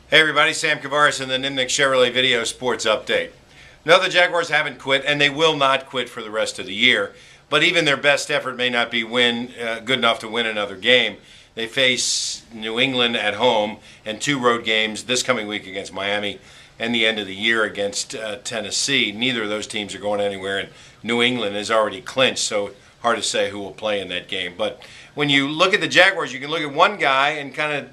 Hey everybody, Sam Kavaris in the Nimnik Chevrolet Video Sports Update. No, the Jaguars haven't quit, and they will not quit for the rest of the year. But even their best effort may not be good enough to win another game. They face New England at home and 2 road games this coming week against Miami and the end of the year against Tennessee. Neither of those teams are going anywhere, and New England is already clinched, so hard to say who will play in that game. But when you look at the Jaguars, you can look at one guy and kind of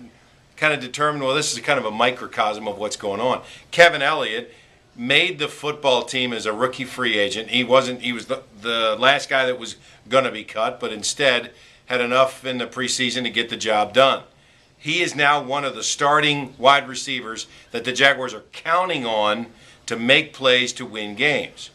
determine, well, this is kind of a microcosm of what's going on. Kevin Elliott made the football team as a rookie free agent. He was the last guy that was going to be cut, but instead had enough in the preseason to get the job done. He is now one of the starting wide receivers that the Jaguars are counting on to make plays to win games.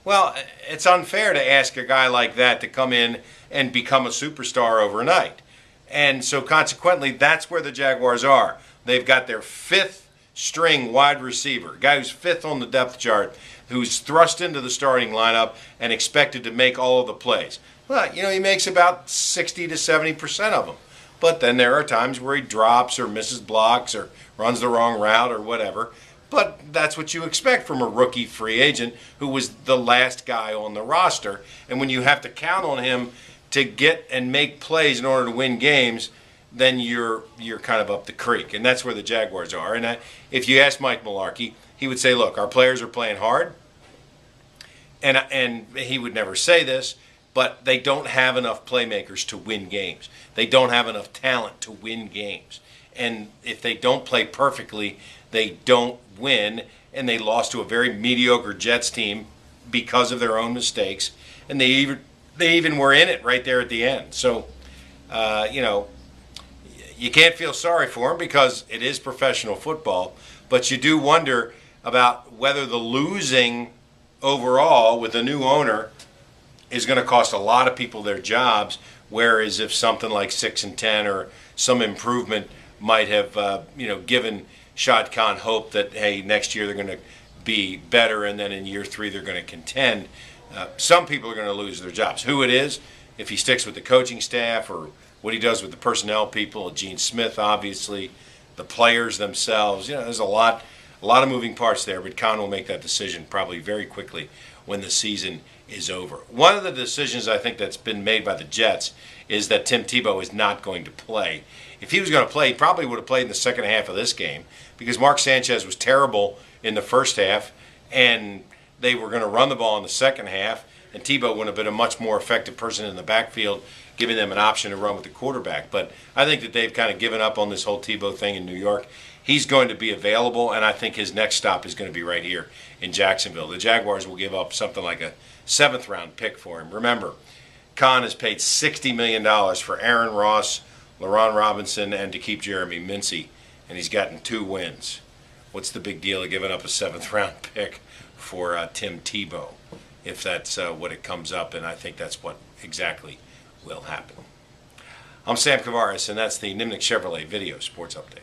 Well, it's unfair to ask a guy like that to come in and become a superstar overnight. And so consequently, that's where the Jaguars are. They've got their 5th string wide receiver, a guy who's 5th on the depth chart, who's thrust into the starting lineup and expected to make all of the plays. Well, he makes about 60 to 70% of them. But then there are times where he drops or misses blocks or runs the wrong route or whatever. But that's what you expect from a rookie free agent who was the last guy on the roster. And when you have to count on him to get and make plays in order to win games, then you're kind of up the creek. And that's where the Jaguars are. And if you ask Mike Mularkey, he would say, look, our players are playing hard. And he would never say this, but they don't have enough playmakers to win games. They don't have enough talent to win games. And if they don't play perfectly, they don't win. And they lost to a very mediocre Jets team because of their own mistakes. And they even were in it right there at the end. So, you can't feel sorry for them because it is professional football. But you do wonder about whether the losing overall with a new owner is going to cost a lot of people their jobs, whereas if something like 6-10 or some improvement might have, given Shad Khan hope that, hey, next year they're going to be better and then in year 3 they're going to contend. Some people are going to lose their jobs. Who it is, if he sticks with the coaching staff or what he does with the personnel people, Gene Smith, obviously, the players themselves. There's a lot of moving parts there, but Khan will make that decision probably very quickly when the season is over. One of the decisions I think that's been made by the Jets is that Tim Tebow is not going to play. If he was going to play, he probably would have played in the second half of this game because Mark Sanchez was terrible in the first half, and they were going to run the ball in the second half, and Tebow would have been a much more effective person in the backfield, giving them an option to run with the quarterback. But I think that they've kind of given up on this whole Tebow thing in New York. He's going to be available, and I think his next stop is going to be right here in Jacksonville. The Jaguars will give up something like a 7th-round pick for him. Remember, Khan has paid $60 million for Aaron Ross, LaRon Robinson, and to keep Jeremy Mincy, and he's gotten 2 wins. What's the big deal of giving up a 7th-round pick for Tim Tebow, if that's what it comes up, and I think that's what exactly will happen. I'm Sam Kavaris, and that's the Nimnik Chevrolet Video Sports Update.